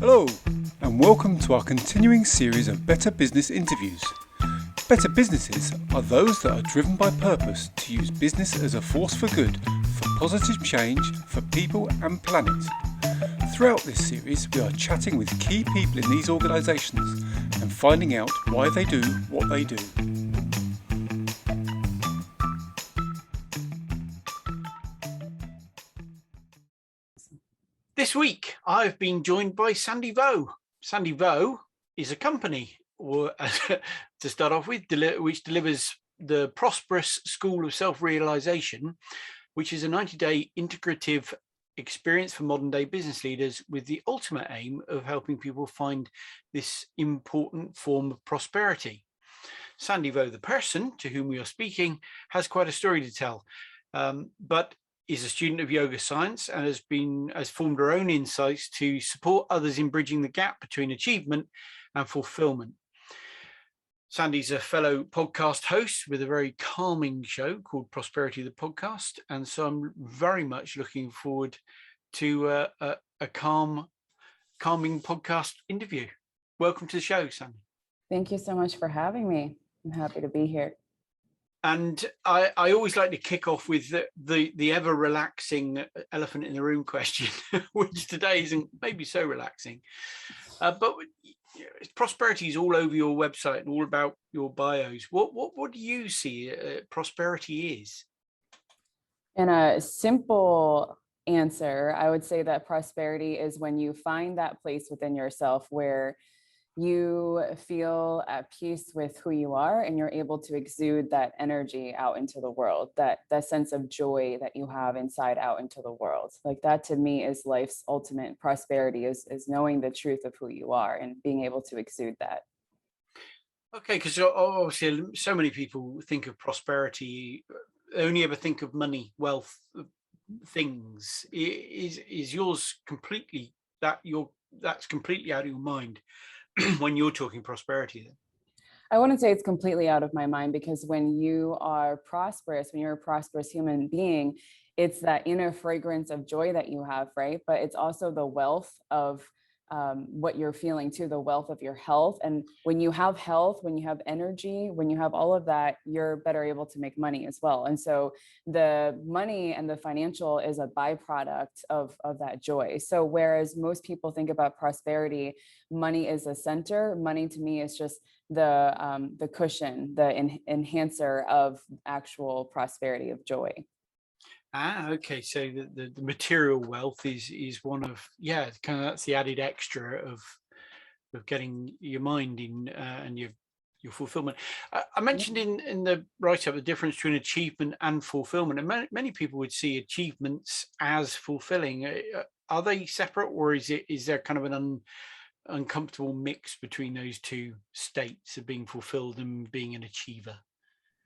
Hello, and welcome to our continuing series of Better Business interviews. Better businesses are those that are driven by purpose to use business as a force for good, for positive change, for people and planet. Throughout this series, we are chatting with key people in these organisations and finding out why they do what they do. This week, I've been joined by Sandy Vo. Sandy Vo is a company, or to start off with, which delivers the Prosperous School of Self-Realization, which is a 90-day integrative experience for modern-day business leaders with the ultimate aim of helping people find this important form of prosperity. Sandy Vo, the person to whom we are speaking, has quite a story to tell, but is a student of yoga science and has formed her own insights to support others in bridging the gap between achievement and fulfillment. Sandy's a fellow podcast host with a very calming show called Prosperity the Podcast, and so I'm very much looking forward to a calming podcast interview. Welcome to the show, Sandy. Thank you so much for having me. I'm happy to be here. And I always like to kick off with the ever relaxing elephant in the room question, which today isn't maybe so relaxing. But prosperity is all over your website and all about your bios. What do you see prosperity is? In a simple answer, I would say that prosperity is when you find that place within yourself where you feel at peace with who you are and you're able to exude that energy out into the world, that sense of joy that you have inside out into the world. Like that to me is life's ultimate prosperity, is knowing the truth of who you are and being able to exude that. Okay, because obviously so many people think of prosperity, only ever think of money, wealth, things. Is yours completely that's completely out of your mind when you're talking prosperity then? I wouldn't say it's completely out of my mind, because when you are prosperous, when you're a prosperous human being, it's that inner fragrance of joy that you have, right? But it's also the wealth of what you're feeling too, the wealth of your health. And when you have health, when you have energy, when you have all of that, you're better able to make money as well. And so the money and the financial is a byproduct of that joy. So whereas most people think about prosperity, money is a center, money to me is just the cushion, the enhancer of actual prosperity of joy. Okay. So the material wealth is one of, kind of, that's the added extra of getting your mind in and your fulfillment. I mentioned in the write-up the difference between achievement and fulfillment, and many people would see achievements as fulfilling. Are they separate, or is there kind of an uncomfortable mix between those two states of being fulfilled and being an achiever?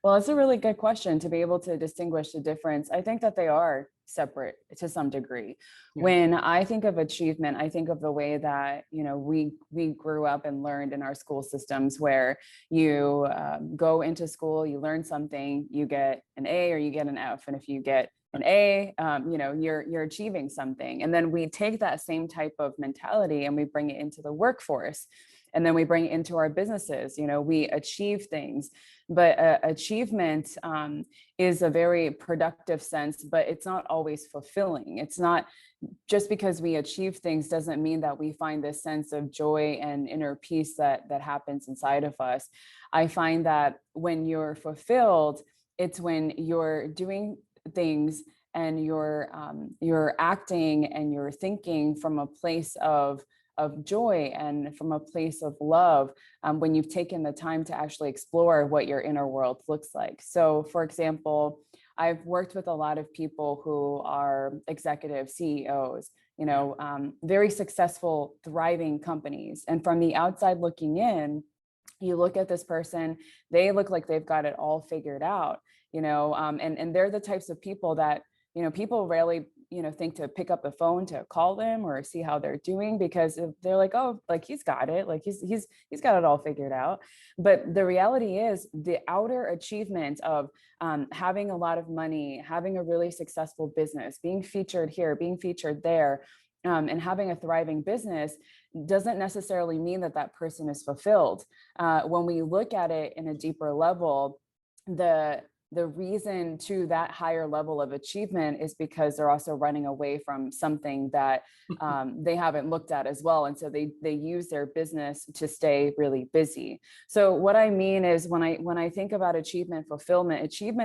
Well, it's a really good question to be able to distinguish the difference. I think that they are separate to some degree. Yeah. When I think of achievement, I think of the way that, we grew up and learned in our school systems, where you go into school, you learn something, you get an A or you get an F. And if you get an A, you're achieving something. And then we take that same type of mentality and we bring it into the workforce. And then we bring it into our businesses. We achieve things, but achievement is a very productive sense, but it's not always fulfilling. It's not just because we achieve things doesn't mean that we find this sense of joy and inner peace that happens inside of us. I find that when you're fulfilled, it's when you're doing things and you're acting and you're thinking from a place of joy and from a place of love, when you've taken the time to actually explore what your inner world looks like. So, for example, I've worked with a lot of people who are executive CEOs, very successful, thriving companies. And from the outside looking in, you look at this person, they look like they've got it all figured out, and they're the types of people that, people rarely, think to pick up the phone to call them or see how they're doing, because they're like, oh, like he's got it, like he's got it all figured out. But the reality is the outer achievement of having a lot of money, having a really successful business, being featured here, being featured there, and having a thriving business doesn't necessarily mean that that person is fulfilled. When we look at it in a deeper level, the reason to that higher level of achievement is because they're also running away from something that they haven't looked at as well. And so they use their business to stay really busy. So what I mean is when I think about achievement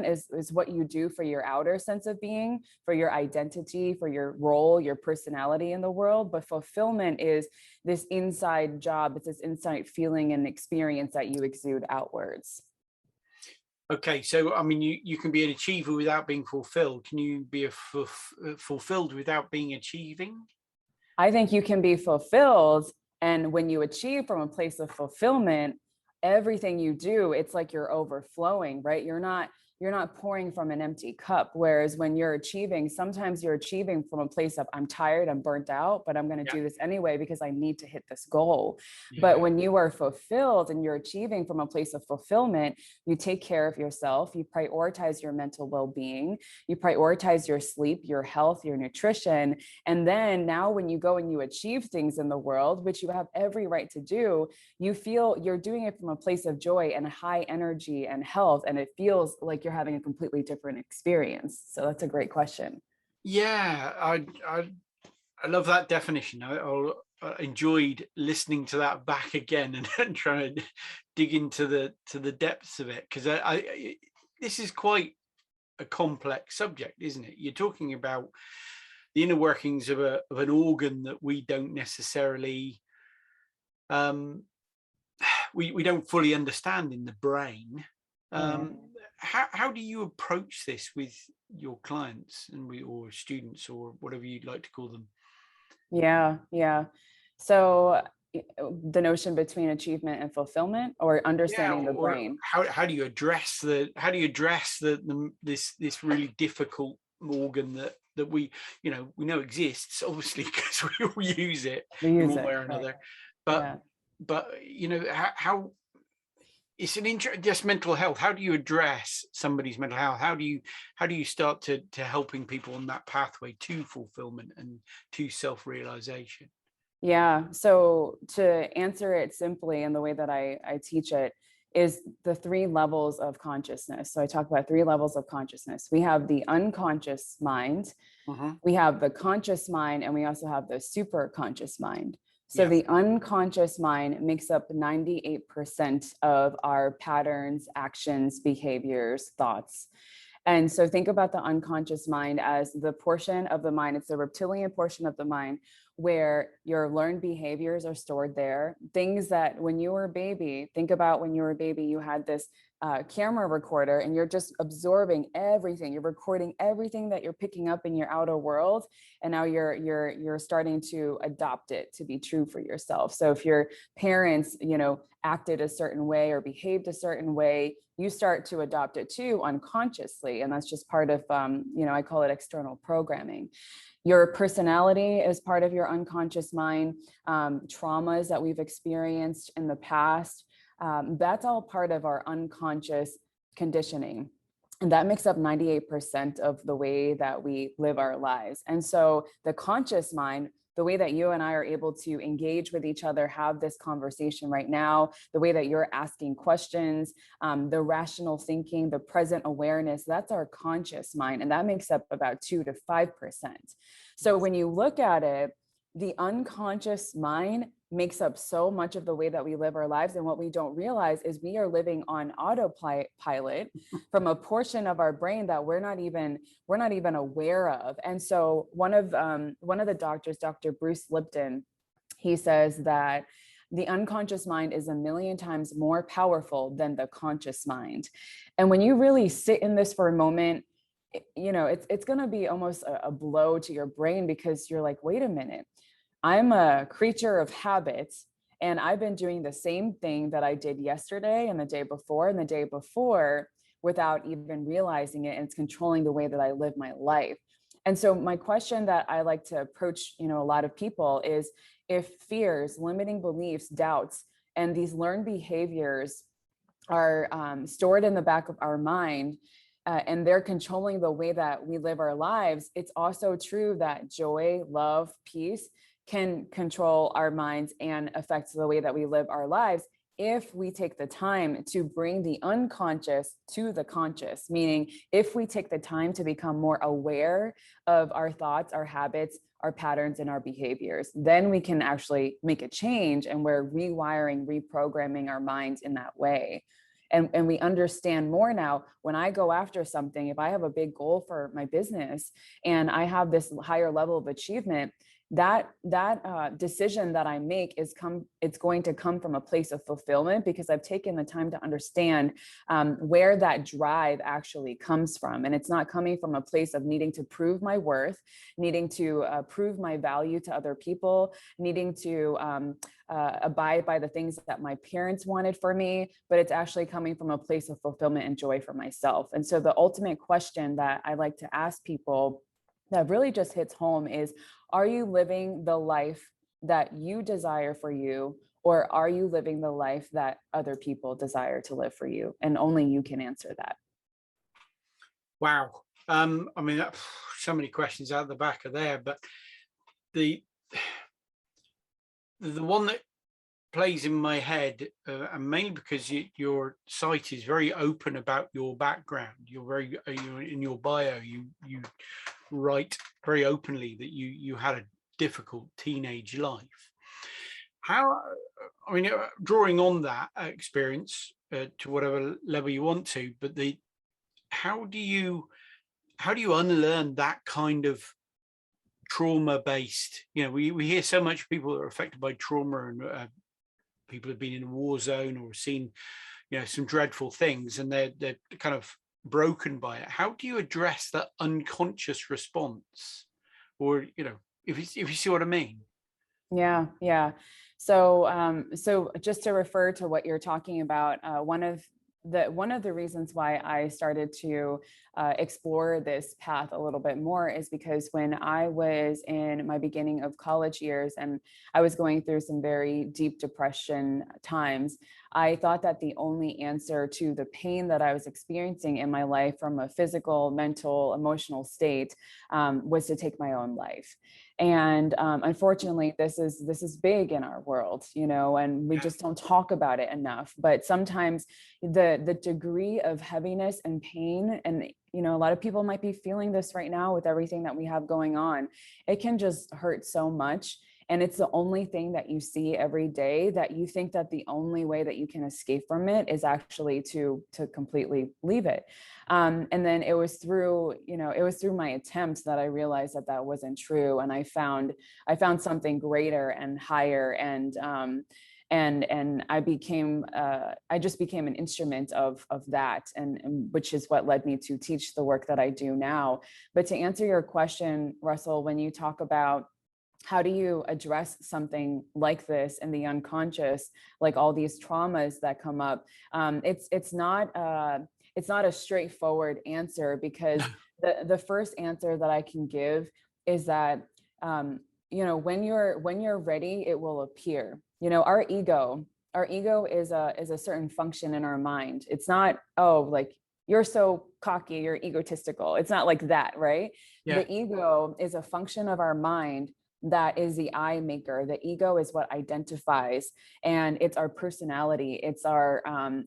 is what you do for your outer sense of being, for your identity, for your role, your personality in the world. But fulfillment is this inside job. It's this inside feeling and experience that you exude outwards. Okay, so I mean, you can be an achiever without being fulfilled. Can you be fulfilled without being achieving? I think you can be fulfilled. And when you achieve from a place of fulfillment, everything you do, it's like you're overflowing, right? You're not pouring from an empty cup. Whereas when you're achieving, sometimes you're achieving from a place of I'm tired, I'm burnt out, but I'm going to do this anyway because I need to hit this goal. Yeah. But when you are fulfilled and you're achieving from a place of fulfillment, you take care of yourself, you prioritize your mental well-being, you prioritize your sleep, your health, your nutrition. And then now when you go and you achieve things in the world, which you have every right to do, you feel you're doing it from a place of joy and high energy and health. And it feels like you're having a completely different experience. So that's a great question. Yeah, I love that definition. I enjoyed listening to that back again and trying to dig into the depths of it, because this is quite a complex subject, isn't it? You're talking about the inner workings of an organ that we don't necessarily we don't fully understand in the brain. How do you approach this with your clients or students or whatever you'd like to call them? Yeah. So the notion between achievement and fulfillment, or understanding the brain. How do you address this really difficult organ that we know exists, obviously, because we all use it in one way or another. Right. But how it's just mental health. How do you address somebody's mental health? How do you start to helping people on that pathway to fulfillment and to self-realization? Yeah. So to answer it simply, and the way that I teach it is the 3 levels of consciousness. So I talk about 3 levels of consciousness. We have the unconscious mind, we have the conscious mind, and we also have the super conscious mind. So the unconscious mind makes up 98% of our patterns, actions, behaviors, thoughts. And so think about the unconscious mind as the portion of the mind, it's the reptilian portion of the mind where your learned behaviors are stored there. Things that when you were a baby, think about when you were a baby, you had this camera recorder and you're just absorbing everything. You're recording everything that you're picking up in your outer world. And now you're starting to adopt it to be true for yourself. So if your parents, acted a certain way or behaved a certain way, you start to adopt it too unconsciously. And that's just part of, I call it external programming. Your personality is part of your unconscious mind, traumas that we've experienced in the past. That's all part of our unconscious conditioning. And that makes up 98% of the way that we live our lives. And so the conscious mind, the way that you and I are able to engage with each other, have this conversation right now, the way that you're asking questions, the rational thinking, the present awareness, that's our conscious mind. And that makes up about 2 to 5%. So when you look at it, the unconscious mind makes up so much of the way that we live our lives. And what we don't realize is we are living on autopilot from a portion of our brain that we're not even aware of. And so one of the doctors, Dr. Bruce Lipton, he says that the unconscious mind is 1,000,000 times more powerful than the conscious mind. And when you really sit in this for a moment, it's going to be almost a blow to your brain, because you're like, wait a minute, I'm a creature of habits, and I've been doing the same thing that I did yesterday and the day before and the day before without even realizing it. And it's controlling the way that I live my life. And so my question that I like to approach, a lot of people is, if fears, limiting beliefs, doubts, and these learned behaviors are stored in the back of our mind, and they're controlling the way that we live our lives, it's also true that joy, love, peace can control our minds and affect the way that we live our lives if we take the time to bring the unconscious to the conscious, meaning if we take the time to become more aware of our thoughts, our habits, our patterns, and our behaviors, then we can actually make a change, and we're rewiring, reprogramming our minds in that way. And we understand more now. When I go after something, if I have a big goal for my business and I have this higher level of achievement, that decision that I make it's going to come from a place of fulfillment, because I've taken the time to understand where that drive actually comes from. And it's not coming from a place of needing to prove my worth, needing to prove my value to other people, needing to abide by the things that my parents wanted for me, but it's actually coming from a place of fulfillment and joy for myself. And so the ultimate question that I like to ask people that really just hits home is, are you living the life that you desire for you, or are you living the life that other people desire to live for you? And only you can answer that. Wow. I mean, so many questions out the back of there, but the one that plays in my head, and mainly because your site is very open about your background. You're in your bio, you write very openly that you had a difficult teenage life. How, I mean, drawing on that experience to whatever level you want to, but how do you unlearn that kind of trauma-based? You know, we hear so much people that are affected by trauma, and people have been in a war zone or seen, you know, some dreadful things, and they're kind of broken by it. How do you address that unconscious response? Or, you know, if you see what I mean? Yeah. So just to refer to what you're talking about, one of the reasons why I started to explore this path a little bit more is because when I was in my beginning of college years and I was going through some very deep depression times, I thought that the only answer to the pain that I was experiencing in my life from a physical, mental, emotional state was to take my own life. And unfortunately, this is big in our world, you know, and we just don't talk about it enough. But sometimes the degree of heaviness and pain, and you know, a lot of people might be feeling this right now with everything that we have going on. It can just hurt so much. And it's the only thing that you see every day, that you think that the only way that you can escape from it is actually to completely leave it. And then it was through my attempts that I realized that that wasn't true. And I found something greater and higher, and I just became an instrument of that, and which is what led me to teach the work that I do now. But to answer your question, Russell, when you talk about how do you address something like this in the unconscious, like all these traumas that come up, it's not a straightforward answer, because the first answer that I can give is that you know, when you're ready, it will appear. You know, our ego is a certain function in our mind. It's not, oh, like, you're so cocky, you're egotistical. It's not like that, right? Yeah. The ego is a function of our mind that is the I maker. The ego is what identifies, and it's our personality. It's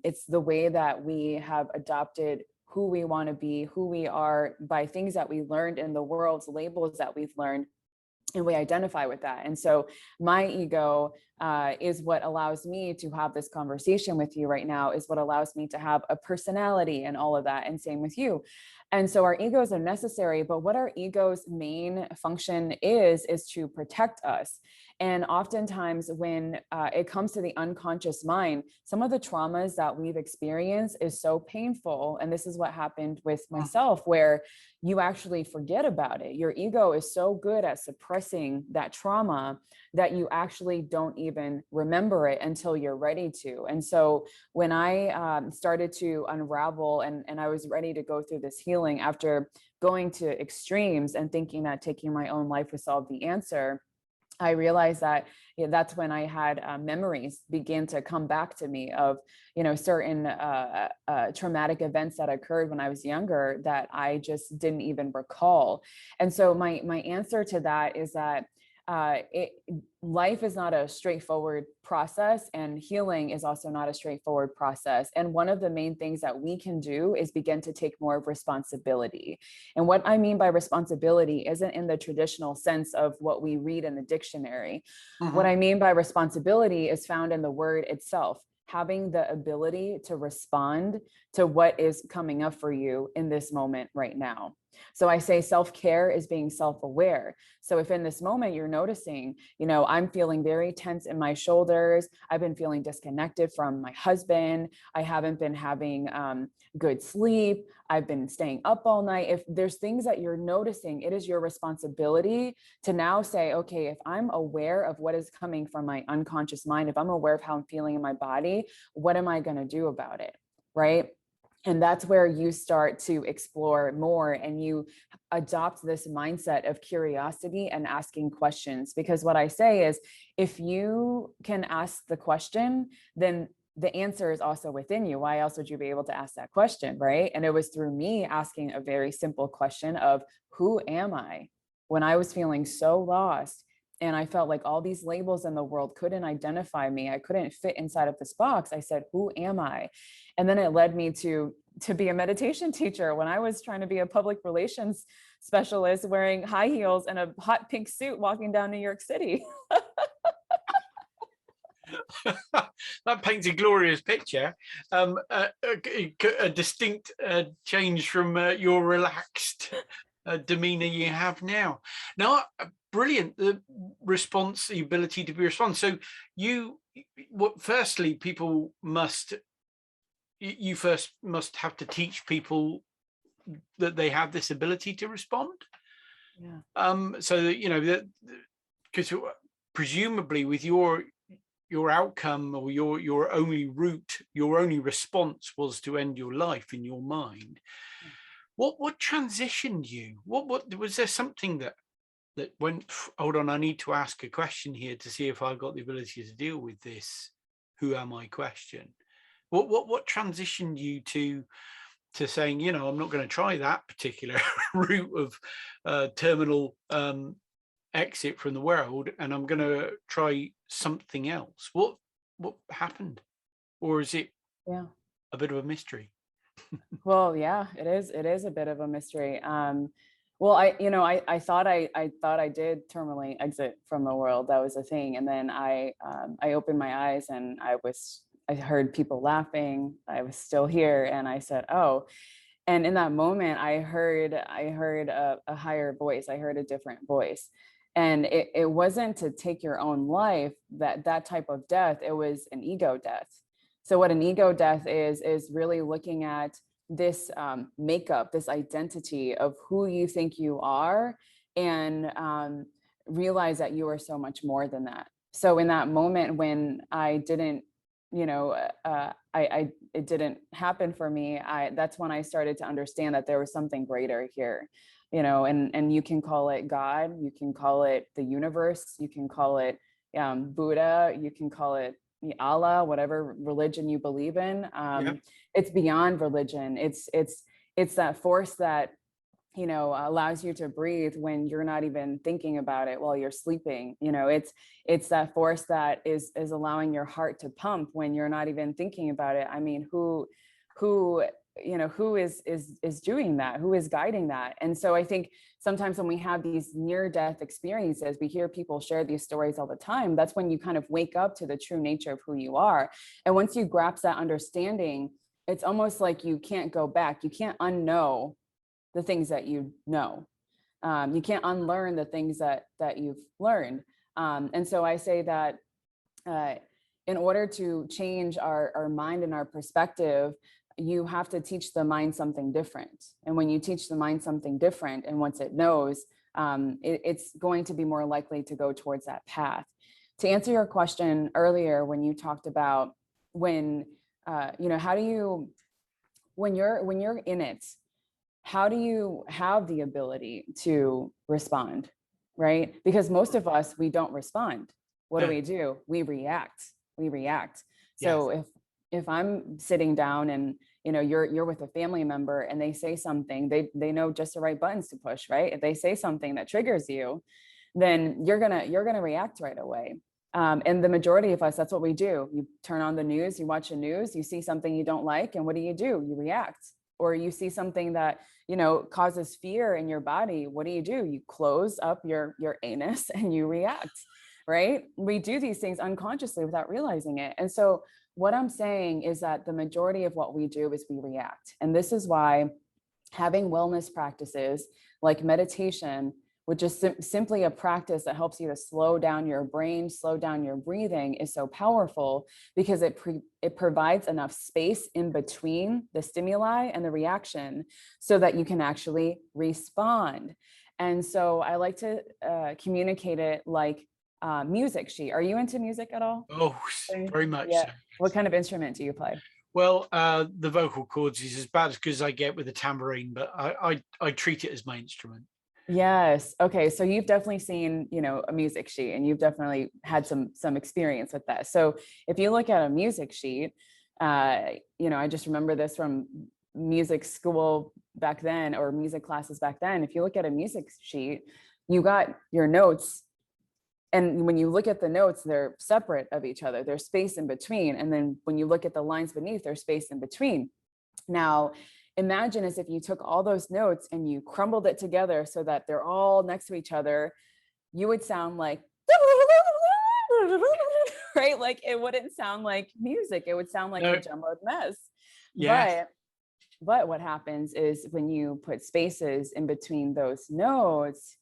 it's the way that we have adopted who we want to be, who we are, by things that we learned in the world's labels that we've learned, and we identify with that. And so my ego is what allows me to have this conversation with you right now, is what allows me to have a personality and all of that. And same with you. And so our egos are necessary, but what our ego's main function is to protect us. And oftentimes when it comes to the unconscious mind, some of the traumas that we've experienced is so painful. And this is what happened with myself, where you actually forget about it. Your ego is so good at suppressing that trauma that you actually don't even remember it until you're ready to. And so when I started to unravel, and I was ready to go through this healing after going to extremes and thinking that taking my own life would solve the answer, I realized that that's when I had memories begin to come back to me of, certain traumatic events that occurred when I was younger that I just didn't even recall. And so my answer to that is that life is not a straightforward process, and healing is also not a straightforward process. And one of the main things that we can do is begin to take more of responsibility. And what I mean by responsibility isn't in the traditional sense of what we read in the dictionary. What I mean by responsibility is found in the word itself, having the ability to respond to what is coming up for you in this moment right now. So I say self-care is being self-aware. So if in this moment you're noticing, I'm feeling very tense in my shoulders, I've been feeling disconnected from my husband, I haven't been having good sleep, I've been staying up all night. If there's things that you're noticing, it is your responsibility to now say, okay, if I'm aware of what is coming from my unconscious mind, if I'm aware of how I'm feeling in my body, what am I going to do about it? Right? And that's where you start to explore more, and you adopt this mindset of curiosity and asking questions. Because what I say is, if you can ask the question, then the answer is also within you. Why else would you be able to ask that question, right? And it was through me asking a very simple question of, who am I? When I was feeling so lost, and I felt like all these labels in the world couldn't identify me, I couldn't fit inside of this box, I said, who am I? And then it led me to be a meditation teacher when I was trying to be a public relations specialist, wearing high heels and a hot pink suit, walking down New York City. That paints a glorious picture. A distinct change from your relaxed demeanor you have now. Now, brilliant, the response, the ability to be responsive. So firstly, people must, you first must have to teach people that they have this ability to respond. Yeah. So that, because presumably with your outcome, or your only route, your only response was to end your life in your mind. What transitioned you? What was there something that went, hold on, I need to ask a question here to see if I've got the ability to deal with this who am I question? What transitioned you to saying, I'm not going to try that particular route of terminal exit from the world, and I'm going to try something else? What happened? Or is it a bit of a mystery? Well, yeah, it is a bit of a mystery. Well, I thought I did terminally exit from the world. That was a thing. And then I opened my eyes, and I heard people laughing. I was still here, and I said, oh. And in that moment, I heard a higher voice. I heard a different voice. And it wasn't to take your own life, that type of death. It was an ego death. So what an ego death is really looking at this makeup, this identity of who you think you are, and realize that you are so much more than that. So in that moment when I didn't, it didn't happen for me, that's when I started to understand that there was something greater here, and you can call it God, you can call it the universe, you can call it Buddha, you can call it Allah, whatever religion you believe in. It's beyond religion. It's that force that allows you to breathe when you're not even thinking about it while you're sleeping. It's that force that is allowing your heart to pump when you're not even thinking about it. I mean, who is doing that? Who is guiding that? And so I think sometimes when we have these near-death experiences, we hear people share these stories all the time. That's when you kind of wake up to the true nature of who you are. And once you grasp that understanding, it's almost like you can't go back. You can't unknow the things that you know. You can't unlearn the things that you've learned. And so I say that in order to change our mind and our perspective, you have to teach the mind something different. And when you teach the mind something different, and once it knows, it's going to be more likely to go towards that path. To answer your question earlier, when you talked about when you're in it, how do you have the ability to respond? right? Because most of us, we don't respond. What Yeah. do? We react. We react. Yes. So if I'm sitting down and you're with a family member and they say something, they know just the right buttons to push, right? If they say something that triggers you, then you're gonna react right away. And the majority of us, that's what we do. You turn on the news, you watch the news, you see something you don't like, and what do? You react. Or you see something that causes fear in your body. What do? You close up your anus and you react, right? We do these things unconsciously without realizing it. And so what I'm saying is that the majority of what we do is we react. And this is why having wellness practices like meditation, which is simply a practice that helps you to slow down your brain, slow down your breathing, is so powerful, because it provides enough space in between the stimuli and the reaction so that you can actually respond. And so I like to communicate it like music sheet. Are you into music at all? Oh, very much Yeah. so. What kind of instrument do you play? Well, the vocal cords is as bad as good as I get with the tambourine, but I treat it as my instrument. Yes. Okay. So you've definitely seen, a music sheet, and you've definitely had some experience with that. So if you look at a music sheet, I just remember this from music school back then, or music classes back then. If you look at a music sheet, you got your notes. And when you look at the notes, they're separate of each other. There's space in between. And then when you look at the lines beneath, there's space in between. Now, imagine as if you took all those notes and you crumbled it together so that they're all next to each other, you would sound like, right? Like it wouldn't sound like music. It would sound like a jumbled mess. Yeah. But what happens is when you put spaces in between those notes,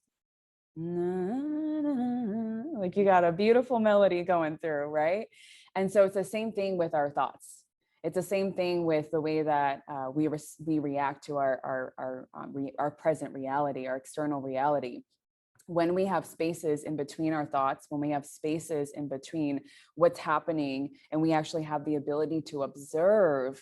like you got a beautiful melody going through, right? And so it's the same thing with our thoughts. It's the same thing with the way that we react to our present reality, our external reality. When we have spaces in between our thoughts, when we have spaces in between what's happening, and we actually have the ability to observe,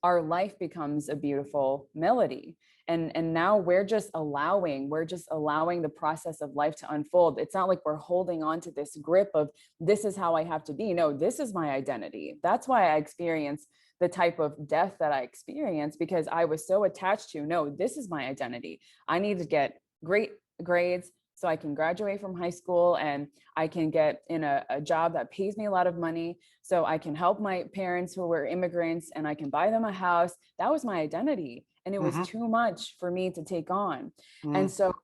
our life becomes a beautiful melody. And now we're just allowing the process of life to unfold. It's not like we're holding on to this grip of, this is how I have to be. No, this is my identity. That's why I experience the type of death that I experienced, because I was so attached to, no, this is my identity. I need to get great grades so I can graduate from high school and I can get in a job that pays me a lot of money so I can help my parents who were immigrants and I can buy them a house. That was my identity. And it was too much for me to take on. And so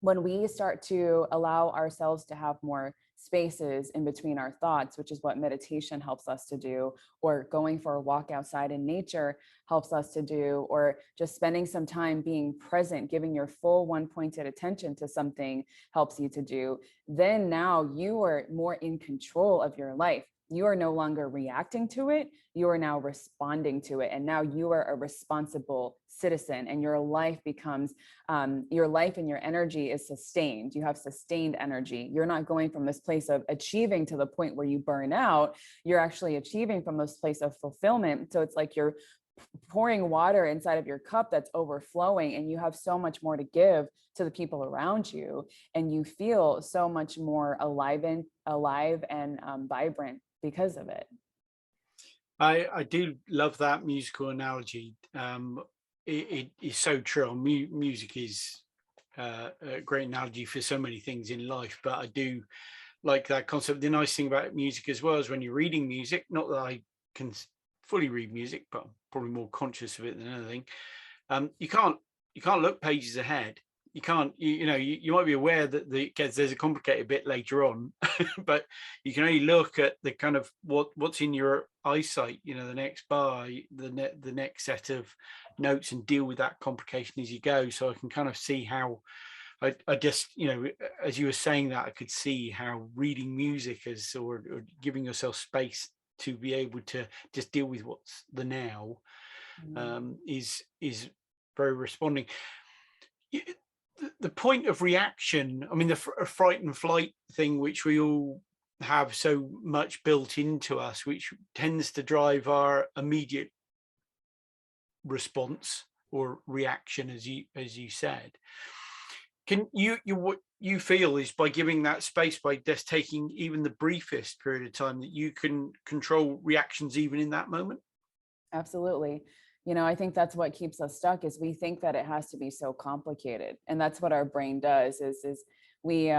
when we start to allow ourselves to have more spaces in between our thoughts, which is what meditation helps us to do, or going for a walk outside in nature helps us to do, or just spending some time being present, giving your full one-pointed attention to something helps you to do, then now you are more in control of your life. You are no longer reacting to it. You are now responding to it. And now you are a responsible citizen, and your life becomes, your life and your energy is sustained. You have sustained energy. You're not going from this place of achieving to the point where you burn out. You're actually achieving from this place of fulfillment. So it's like you're pouring water inside of your cup that's overflowing, and you have so much more to give to the people around you. And you feel so much more alive and vibrant because of it. I do love that musical analogy. It is so true. Music is a great analogy for so many things in life, but I do like that concept. The nice thing about music as well is when you're reading music, not that I can fully read music, but I'm probably more conscious of it than anything. You can't look pages ahead. You can't, you might be aware that there's a complicated bit later on, but you can only look at the kind of what's in your eyesight, the next bar, the next set of notes, and deal with that complication as you go. So I can kind of see how I just, as you were saying that, I could see how reading music or giving yourself space to be able to just deal with what's the now is very responding. The point of reaction, I mean, the fright and flight thing, which we all have so much built into us, which tends to drive our immediate response or reaction, as you said, Can you what you feel is by giving that space, by just taking even the briefest period of time, that you can control reactions even in that moment? Absolutely. You know, I think that's what keeps us stuck is we think that it has to be so complicated. And that's what our brain does is we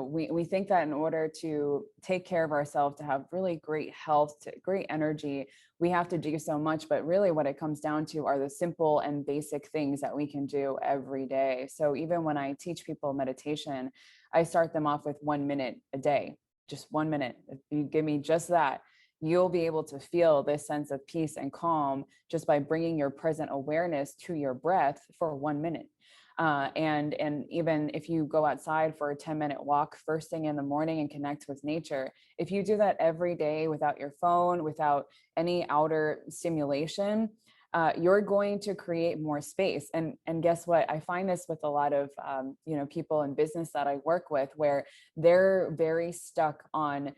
we think that in order to take care of ourselves, to have really great health, to great energy, we have to do so much. But really what it comes down to are the simple and basic things that we can do every day. So even when I teach people meditation, I start them off with 1 minute a day, just 1 minute. If you give me just that, you'll be able to feel this sense of peace and calm just by bringing your present awareness to your breath for 1 minute. And even if you go outside for a 10-minute walk first thing in the morning and connect with nature, if you do that every day without your phone, without any outer stimulation, you're going to create more space. And guess what? I find this with a lot of people in business that I work with, where they're very stuck on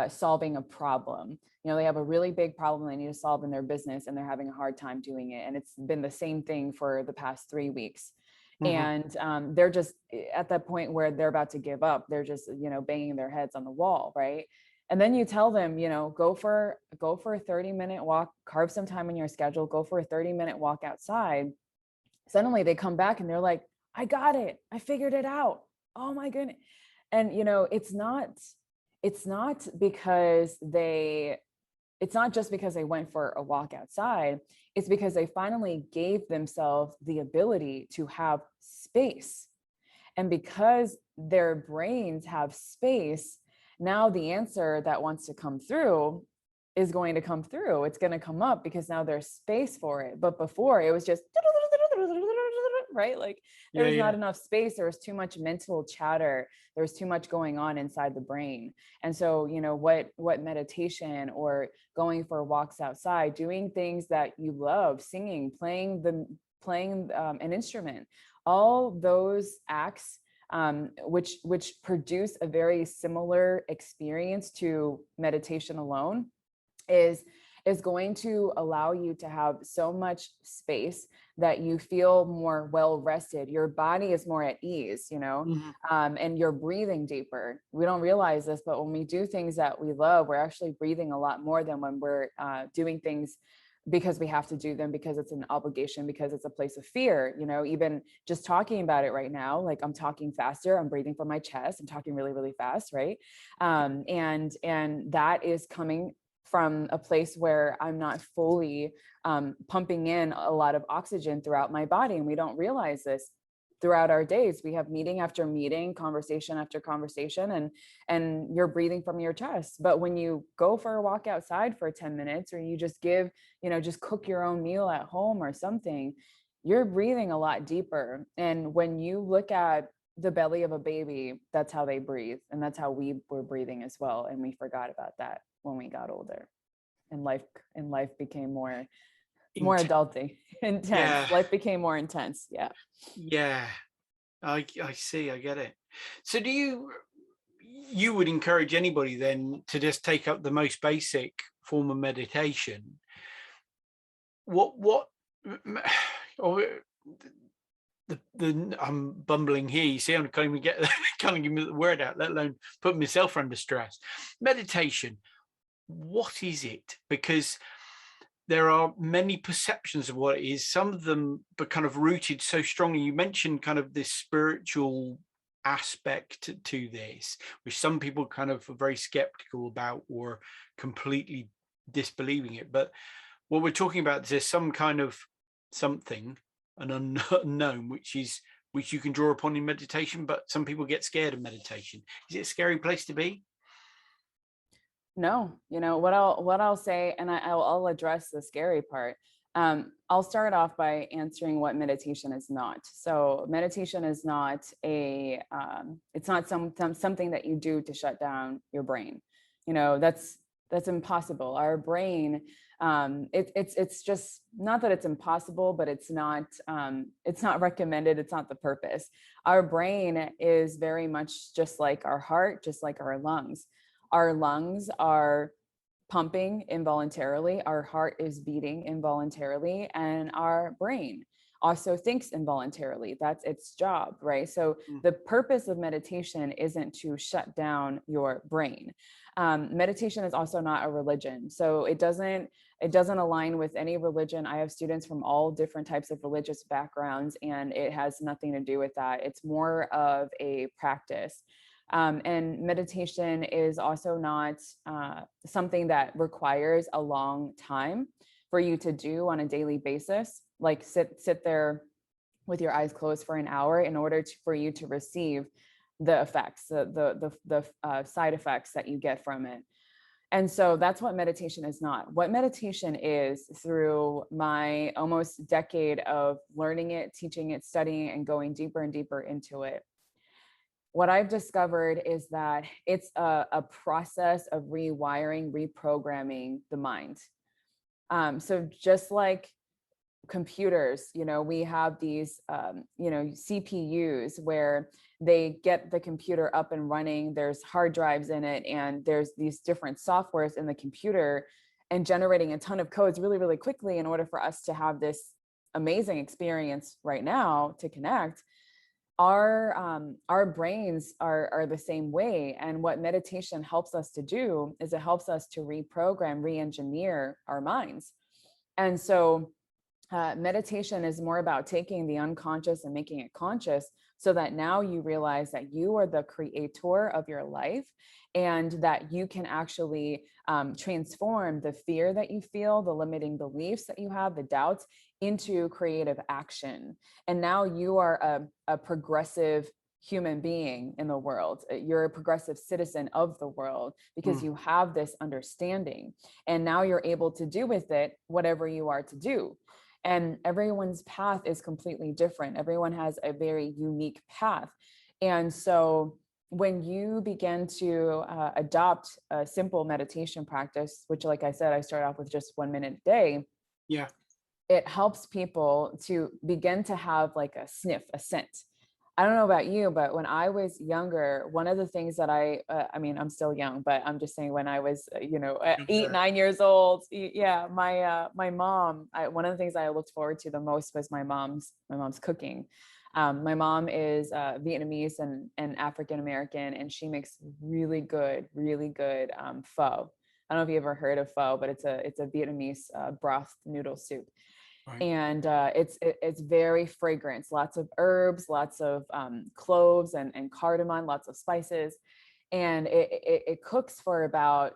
solving a problem. You know, they have a really big problem they need to solve in their business, and they're having a hard time doing it. And it's been the same thing for the past 3 weeks. Mm-hmm. And they're just at that point where they're about to give up. They're just, banging their heads on the wall, right? And then you tell them, go for a 30-minute walk, carve some time in your schedule, go for a 30-minute walk outside. Suddenly they come back and they're like, I got it. I figured it out. Oh my goodness. And it's not because it's not just because they went for a walk outside. It's because they finally gave themselves the ability to have space. And because their brains have space, now the answer that wants to come through is going to come through. It's going to come up because now there's space for it. But before it was just right? Like there Yeah, was not yeah. enough space. There was too much mental chatter. There was too much going on inside the brain. And so, what meditation or going for walks outside, doing things that you love, singing, playing an instrument, all those acts which produce a very similar experience to meditation alone is going to allow you to have so much space that you feel more well rested. Your body is more at ease, Mm-hmm. and you're breathing deeper. We don't realize this, but when we do things that we love, we're actually breathing a lot more than when we're doing things because we have to do them, because it's an obligation, because it's a place of fear. Even just talking about it right now, like I'm talking faster, I'm breathing from my chest, I'm talking really, really fast, right? And that is coming from a place where I'm not fully pumping in a lot of oxygen throughout my body. And we don't realize this throughout our days. We have meeting after meeting, conversation after conversation, and you're breathing from your chest. But when you go for a walk outside for 10 minutes, or you just just cook your own meal at home or something, you're breathing a lot deeper. And when you look at the belly of a baby, that's how they breathe. And that's how we were breathing as well. And we forgot about that when we got older, and life became more adulting, intense. Yeah, Life became more intense. Yeah. yeah. I see. I get it. So you would encourage anybody then to just take up the most basic form of meditation? What or the I'm bumbling here. You see, I can't even can't even get the word out, let alone put myself under stress. Meditation. What is it? Because there are many perceptions of what it is. Some of them but kind of rooted so strongly. You mentioned kind of this spiritual aspect to this, which some people kind of are very skeptical about or completely disbelieving it. But what we're talking about is there's some kind of something, an unknown, which you can draw upon in meditation, but some people get scared of meditation. Is it a scary place to be? No, what I'll say, and I'll address the scary part. I'll start off by answering what meditation is not. So meditation is not it's not something that you do to shut down your brain. That's impossible. Our brain, it's just not that it's impossible, but it's not recommended. It's not the purpose. Our brain is very much just like our heart, just like our lungs. Our lungs are pumping involuntarily, our heart is beating involuntarily, and our brain also thinks involuntarily. That's its job, right? So Mm. the purpose of meditation isn't to shut down your brain. Meditation is also not a religion. So it doesn't align with any religion. I have students from all different types of religious backgrounds, and it has nothing to do with that. It's more of a practice. And meditation is also not something that requires a long time for you to do on a daily basis. Like sit there with your eyes closed for an hour in order for you to receive the effects, the side effects that you get from it. And so that's what meditation is not. What meditation is, through my almost decade of learning it, teaching it, studying, and going deeper and deeper into it, what I've discovered is that it's a process of rewiring, reprogramming the mind. So just like computers, we have these, CPUs where they get the computer up and running. There's hard drives in it, and there's these different softwares in the computer, and generating a ton of codes really, really quickly in order for us to have this amazing experience right now to connect. Our brains are the same way. And what meditation helps us to do is it helps us to reprogram, re-engineer our minds. And so meditation is more about taking the unconscious and making it conscious, so that now you realize that you are the creator of your life, and that you can actually transform the fear that you feel, the limiting beliefs that you have, the doubts, into creative action. And now you are a progressive human being in the world. You're a progressive citizen of the world, because you have this understanding, and now you're able to do with it whatever you are to do. And everyone's path is completely different. Everyone has a very unique path. And so when you begin to adopt a simple meditation practice, which, like I said, I start off with just 1 minute a day. Yeah. It helps people to begin to have like a sniff, a scent. I don't know about you, but when I was younger, one of the things that I mean, I'm still young, but I'm just saying, when I was, 8, 9 years old, yeah, my mom, one of the things I looked forward to the most was my mom's cooking. My mom is Vietnamese and African-American, and she makes really good pho. I don't know if you ever heard of pho, but it's a Vietnamese broth noodle soup. Right. And it's very fragrant, lots of herbs, lots of cloves and cardamom, lots of spices. And it cooks for about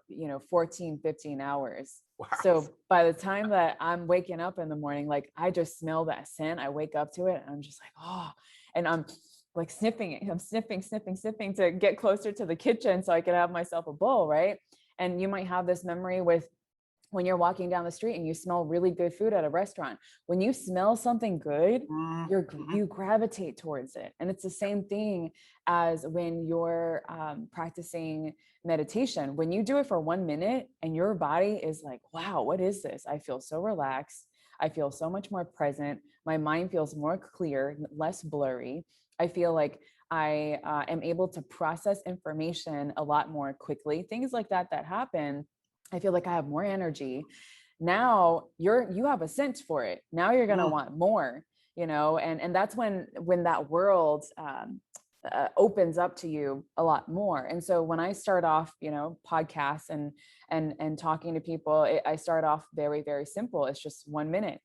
14, 15 hours. Wow. So by the time that I'm waking up in the morning, like, I just smell that scent. I wake up to it and I'm just like, oh, and I'm like sniffing it. I'm sniffing to get closer to the kitchen so I can have myself a bowl, right? And you might have this memory with when you're walking down the street and you smell really good food at a restaurant. When you smell something good, you gravitate towards it. And it's the same thing as when you're practicing meditation. When you do it for 1 minute and your body is like, wow, what is this? I feel so relaxed. I feel so much more present. My mind feels more clear, less blurry. I feel like I am able to process information a lot more quickly. Things like that happen. I feel like I have more energy. Now you have a sense for it. Now you're going to want more, and that's when that world opens up to you a lot more. And so when I start off, podcasts and talking to people, I start off very, very simple. It's just 1 minute,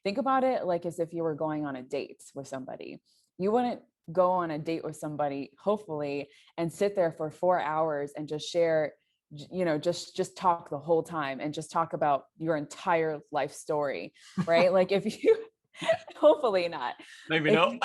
think about it like as if you were going on a date with somebody. You wouldn't go on a date with somebody, hopefully, and sit there for 4 hours and just share, just talk the whole time and just talk about your entire life story, right? Like if you, hopefully not. Maybe not.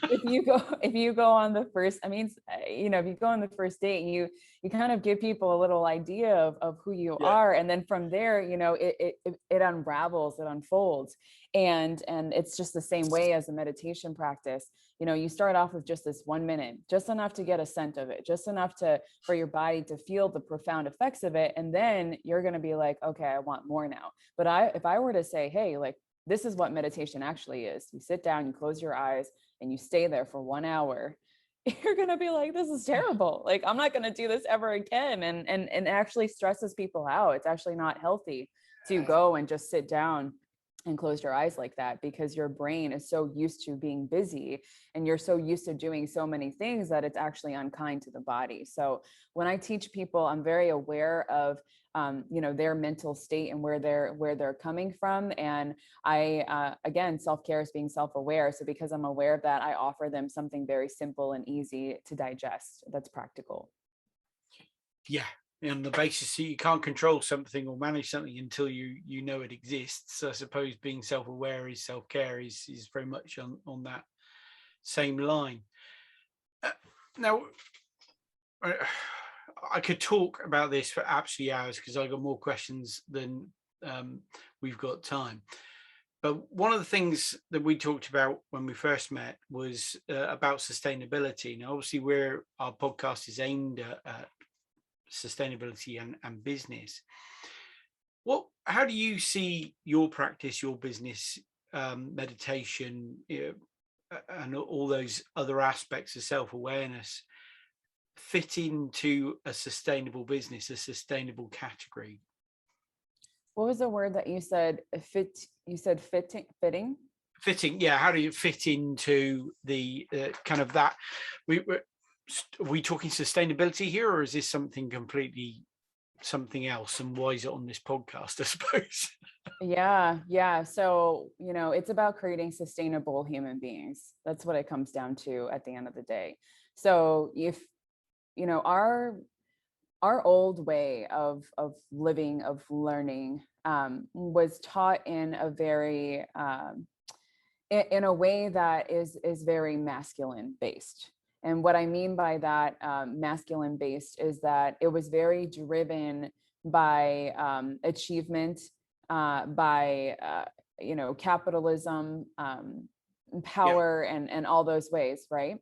If you go on the first, if you go on the first date, you kind of give people a little idea of who you are. And then from there, it unravels, it unfolds. And it's just the same way as a meditation practice. You start off with just this 1 minute, just enough to get a scent of it, just enough for your body to feel the profound effects of it. And then you're going to be like, okay, I want more now. But if I were to say, hey, like, this is what meditation actually is. You sit down, you close your eyes, and you stay there for 1 hour. You're going to be like, this is terrible. Like, I'm not going to do this ever again. And it actually stresses people out. It's actually not healthy to go and just sit down and closed your eyes like that, because your brain is so used to being busy and you're so used to doing so many things that it's actually unkind to the body. So when I teach people, I'm very aware of their mental state and where they're coming from. And I again, self-care is being self-aware. So because I'm aware of that, I offer them something very simple and easy to digest that's practical. Yeah. On the basis that you can't control something or manage something until you know it exists. So I suppose being self-aware is self-care is very much on that same line. Now, I could talk about this for absolutely hours because I got more questions than we've got time. But one of the things that we talked about when we first met was about sustainability. Now, obviously, our podcast is aimed at sustainability and business. How do you see your practice, your business, meditation, and all those other aspects of self-awareness fit into a sustainable business, a sustainable category? What was the word that you said? Fit? You said fitting? Fitting, yeah. How do you fit into the kind of that? Are we talking sustainability here, or is this something else? And why is it on this podcast, I suppose? Yeah. So, it's about creating sustainable human beings. That's what it comes down to at the end of the day. So if, our old way of living, of learning, was taught in a very, in a way that is very masculine based. And what I mean by that, masculine based, is that it was very driven by achievement, by capitalism, power, and all those ways, right?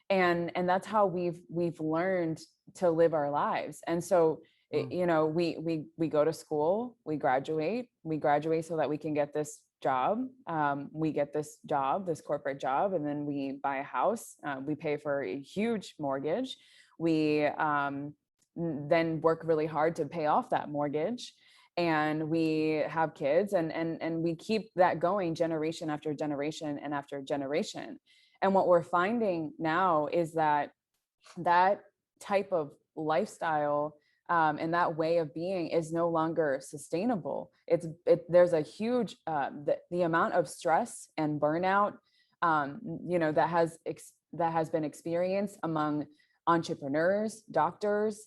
And that's how we've learned to live our lives. And so we go to school, we graduate so that we can get this job. We get this corporate job, and then we buy a house. We pay for a huge mortgage. We then work really hard to pay off that mortgage, and we have kids, and we keep that going generation after generation and after generation. And what we're finding now is that type of lifestyle, and that way of being is no longer sustainable. There's a huge the amount of stress and burnout that has been experienced among entrepreneurs, doctors,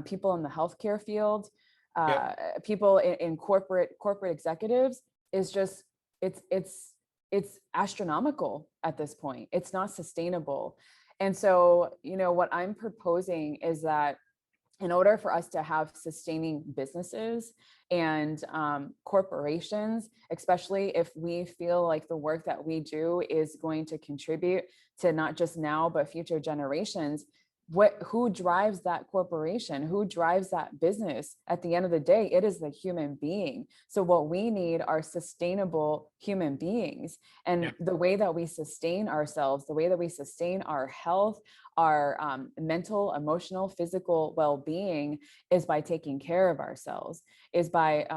people in the healthcare field, people in corporate executives, is just it's astronomical at this point. It's not sustainable. And so, what I'm proposing is that in order for us to have sustaining businesses and corporations, especially if we feel like the work that we do is going to contribute to not just now, but future generations, who drives that corporation? Who drives that business? At the end of the day, it is the human being. So what we need are sustainable human beings. And the way that we sustain ourselves, the way that we sustain our health, our mental, emotional, physical well-being, is by taking care of ourselves, is by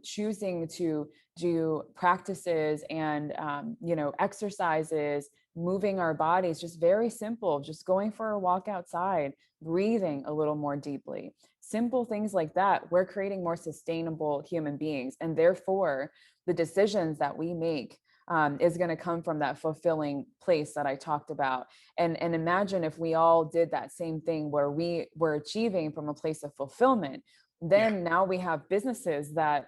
choosing to do practices and exercises, moving our bodies, just very simple, just going for a walk outside, breathing a little more deeply, simple things like that. We're creating more sustainable human beings, and therefore the decisions that we make is going to come from that fulfilling place that I talked about. And imagine if we all did that same thing, where we were achieving from a place of fulfillment. Then now we have businesses that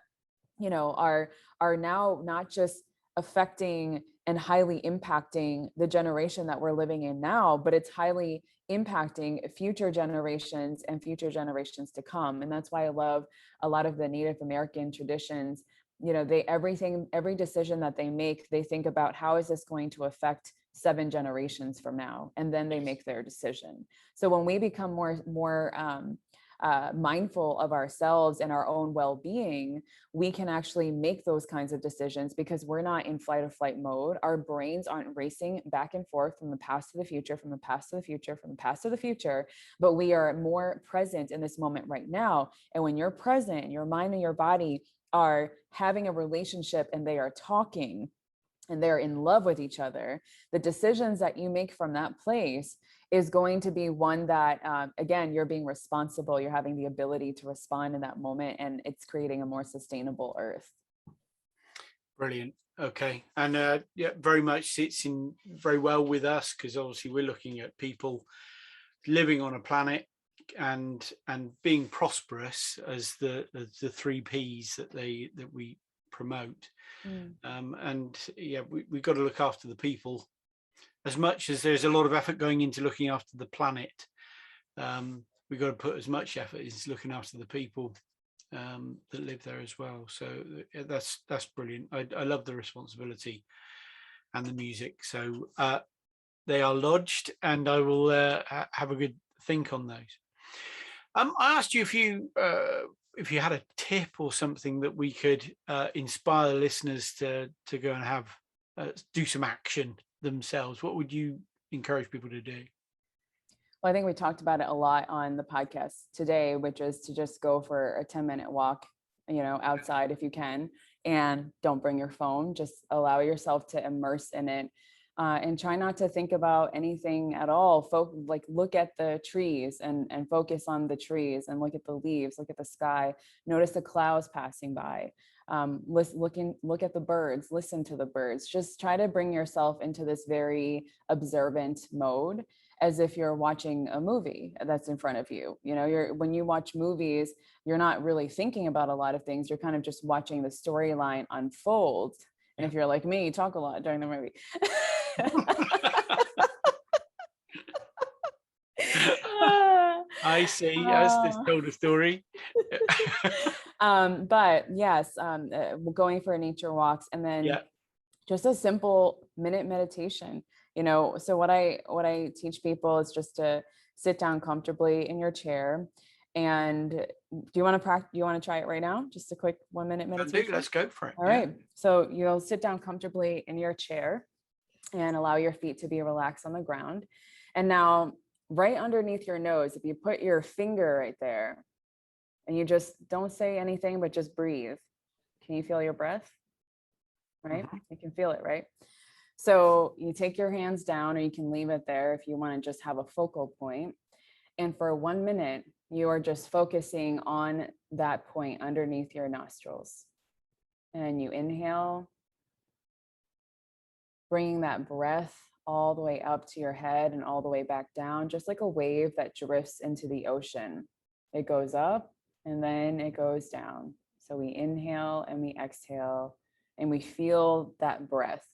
are now not just affecting and highly impacting the generation that we're living in now, but it's highly impacting future generations and future generations to come. And that's why I love a lot of the Native American traditions. Every decision that they make, they think about, how is this going to affect 7 generations from now? And then they make their decision. So when we become more mindful of ourselves and our own well-being, we can actually make those kinds of decisions, because we're not in fight or flight mode. Our brains aren't racing back and forth from the past to the future, from the past to the future, from the past to the future, but we are more present in this moment right now. And when you're present, your mind and your body are having a relationship and they are talking and they're in love with each other, the decisions that you make from that place is going to be one that, again, you're being responsible. You're having the ability to respond in that moment, and it's creating a more sustainable earth. Brilliant. Okay. And yeah, very much sits in very well with us, because obviously we're looking at people living on a planet and being prosperous as the 3 Ps that we promote. And yeah, we've got to look after the people as much as there's a lot of effort going into looking after the planet. We've got to put as much effort into looking after the people that live there as well. So that's brilliant. I love the responsibility and the music. So they are lodged, and I will have a good think on those. I asked you if you had a tip or something that we could inspire listeners to go and have do some action themselves. What would you encourage people to do? Well, I think we talked about it a lot on the podcast today, which is to just go for a 10-minute walk, outside if you can, and don't bring your phone. Just allow yourself to immerse in it, and try not to think about anything at all. Look at the trees and focus on the trees, and look at the leaves, look at the sky, notice the clouds passing by. Look at the birds, listen to the birds. Just try to bring yourself into this very observant mode, as if you're watching a movie that's in front of you. When you watch movies, you're not really thinking about a lot of things. You're kind of just watching the storyline unfold. And if you're like me, you talk a lot during the movie. I see. Yes, this told a story. But yes, going for nature walks, and then just a simple minute meditation. So what I teach people is just to sit down comfortably in your chair. And do you want to try it right now? Just a quick 1-minute meditation. Let's go for it. All right. So you'll sit down comfortably in your chair and allow your feet to be relaxed on the ground. And now, right underneath your nose, if you put your finger right there, and you just don't say anything, but just breathe. Can you feel your breath? Right? Mm-hmm. You can feel it, right? So you take your hands down, or you can leave it there if you want to just have a focal point. And for 1 minute, you are just focusing on that point underneath your nostrils. And you inhale, bringing that breath all the way up to your head and all the way back down, just like a wave that drifts into the ocean. It goes up and then it goes down. So we inhale and we exhale, and we feel that breath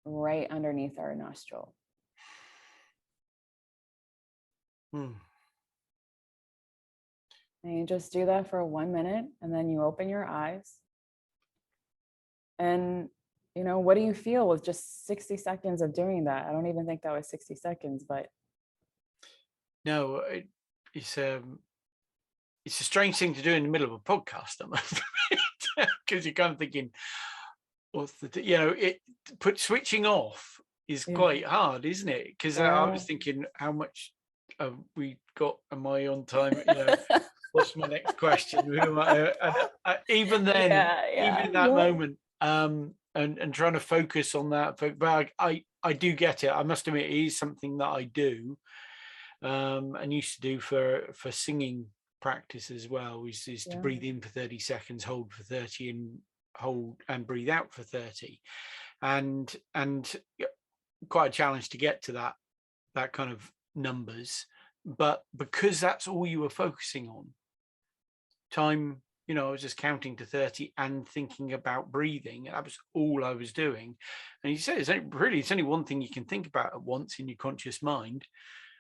right underneath our nostril. And you just do that for 1 minute, and then you open your eyes. And, what do you feel with just 60 seconds of doing that? I don't even think that was 60 seconds, but. No, it's a strange thing to do in the middle of a podcast, because you're kind of thinking, switching off is quite hard, isn't it? Because I was thinking, how much have we got? Am I on time? What's my next question? Even then, even in that moment, and trying to focus on that. But I do get it. I must admit, it is something that I do, and used to do for singing practice as well. Is to breathe in for 30 seconds, hold for 30, and hold and breathe out for 30, and quite a challenge to get to that kind of numbers. But because that's all you were focusing on, time, I was just counting to 30 and thinking about breathing. That was all I was doing. And you say it's only one thing you can think about at once in your conscious mind.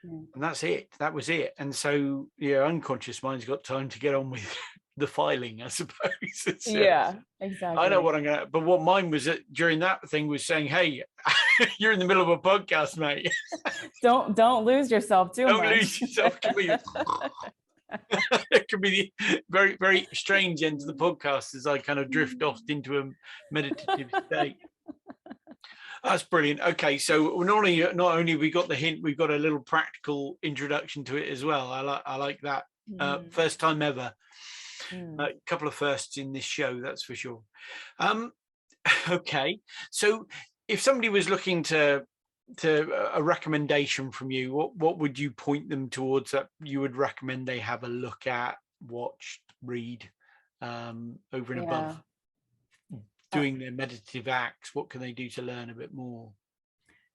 And that's it. That was it. And so your unconscious mind's got time to get on with the filing, I suppose. Exactly. I know what I'm gonna. But what mine was during that thing was saying, "Hey, you're in the middle of a podcast, mate. Don't lose yourself too much. Don't lose yourself. It could be the very, very strange end of the podcast as I kind of drift off into a meditative state." That's brilliant. Okay, so not only we got the hint, we've got a little practical introduction to it as well. I like that. First time ever. A couple of firsts in this show, that's for sure. Okay, so if somebody was looking to a recommendation from you, what would you point them towards that you would recommend they have a look at, watch, read, over and above doing their meditative acts? What can they do to learn a bit more?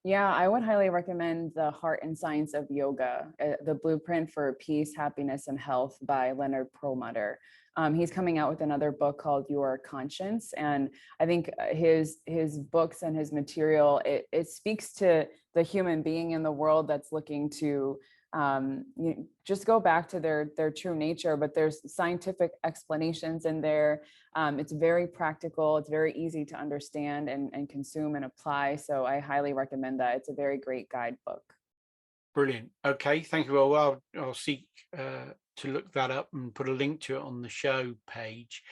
Yeah, I would highly recommend The Heart and Science of Yoga, The Blueprint for Peace, Happiness, and Health by Leonard Perlmutter. He's coming out with another book called Your Conscience. And I think his books and his material, it speaks to the human being in the world that's looking to just go back to their true nature, but there's scientific explanations in there. It's very practical. It's very easy to understand and consume and apply. So I highly recommend that. It's a very great guidebook. Brilliant. Okay, thank you. Well, I'll seek to look that up and put a link to it on the show page,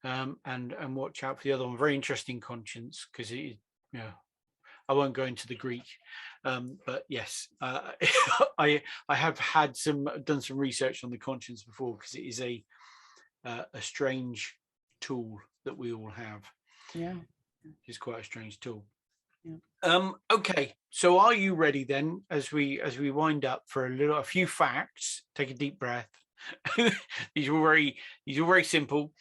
and watch out for the other one. Very interesting, Conscience, because it, I won't go into the Greek, but yes, I have done some research on the conscience before, because it is a strange tool that we all have. Yeah, it's quite a strange tool. Yeah. Okay, so are you ready then, as we wind up, for a few facts? Take a deep breath. These are very simple,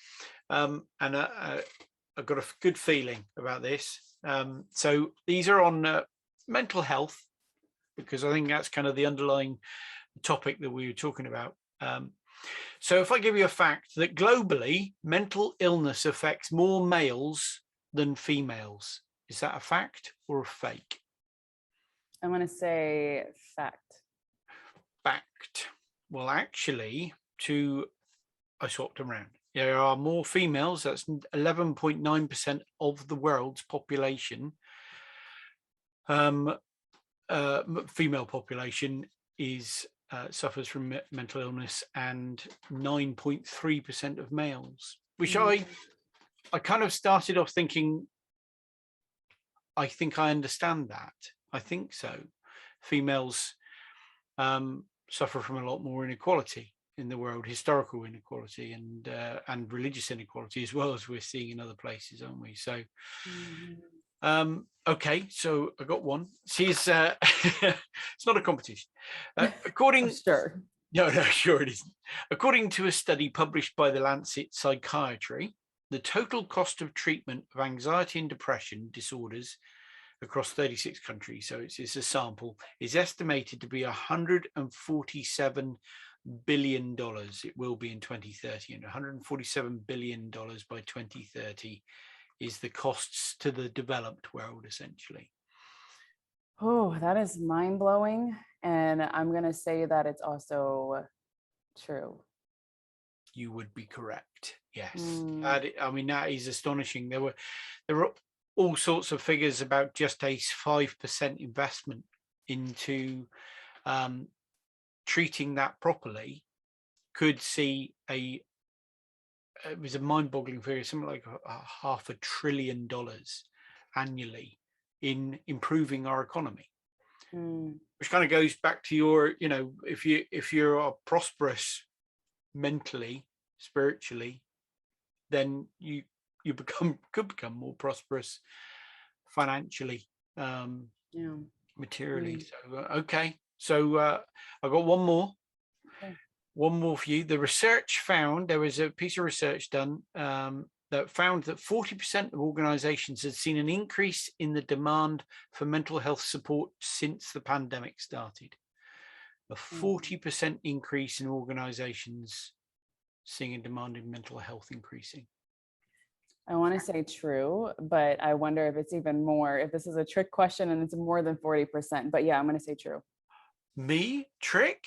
and I've got a good feeling about this. So these are on mental health, because I think that's kind of the underlying topic that we were talking about. So if I give you a fact that globally mental illness affects more males than females, is that a fact or a fake? I'm going to say fact. Fact. Well, actually, I swapped them around. There are more females. That's 11.9% of the world's population. Female population suffers from mental illness, and 9.3% of males, which I kind of started off thinking, I think I understand that. I think so. Females suffer from a lot more inequality in the world, historical inequality and religious inequality, as well, as we're seeing in other places, aren't we? So okay, so I got one. It's not a competition. According Sure. No, sure it isn't. According to a study published by the Lancet Psychiatry, the total cost of treatment of anxiety and depression disorders across 36 countries, so it's a sample, is estimated to be $147 billion. It will be in 2030, and $147 billion by 2030 is the costs to the developed world, essentially. Oh, that is mind-blowing. And I'm going to say that it's also true. You would be correct. Yes. That is astonishing. There were all sorts of figures about just a 5% investment into treating that properly could see it was a mind-boggling figure, something like $500 billion annually in improving our economy. Which kind of goes back to your, if you're prosperous mentally, spiritually, then you could become more prosperous financially, materially. So okay, so I got one more. Okay. One more for you. The research found, there was a piece of research done that found that 40% of organizations had seen an increase in the demand for mental health support since the pandemic started. A 40% increase in organizations seeing a demand in mental health increasing. I want to say true, but I wonder if it's even more, if this is a trick question and it's more than 40%. But yeah, I'm going to say true. Me? Trick?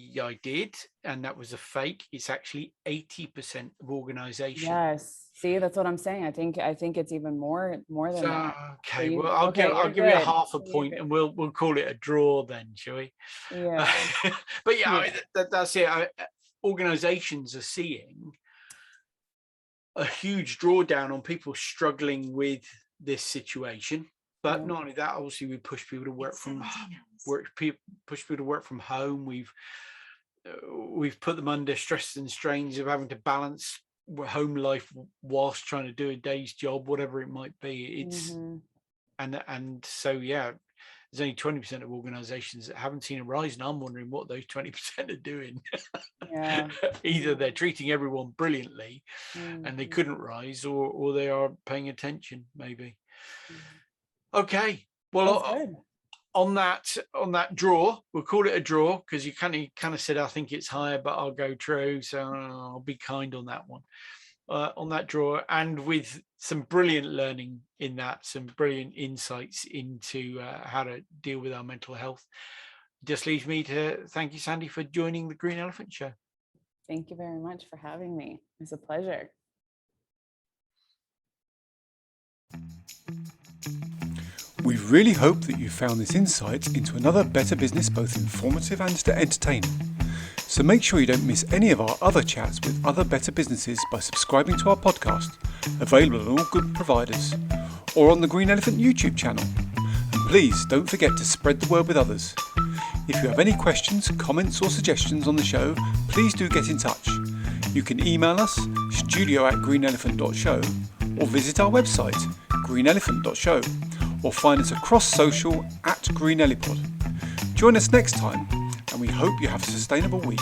Yeah, I did, and that was a fake. It's actually 80% of organizations. Yes. See, that's what I'm saying. I think it's even more than that. Okay, so well, I'll give you a half a point, and we'll call it a draw then, shall we? Yeah. But yeah, that's it. Organizations are seeing a huge drawdown on people struggling with this situation. But not only that, obviously we push people to work from home. We've we've put them under stress and strains of having to balance home life whilst trying to do a day's job, whatever it might be. It's and so yeah, there's only 20% of organizations that haven't seen a rise, and I'm wondering what those 20% are doing. Yeah. Either they're treating everyone brilliantly and they couldn't rise, or they are paying attention, maybe. Okay, well, on that draw, we'll call it a draw, because you kind of said I think it's higher, but I'll go true, so I'll be kind on that one. On that draw, and with some brilliant learning in that, some brilliant insights into how to deal with our mental health. Just leaves me to thank you, Sandy, for joining the Green Elephant Show. Thank you very much for having me. It's a pleasure. We really hope that you found this insight into another Better Business both informative and entertaining. So make sure you don't miss any of our other chats with other better businesses by subscribing to our podcast, available on all good providers, or on the Green Elephant YouTube channel. And please don't forget to spread the word with others. If you have any questions, comments or suggestions on the show, please do get in touch. You can email us studio@greenelephant.show, or visit our website greenelephant.show, or find us across social @greenelipod. Join us next time, and we hope you have a sustainable week.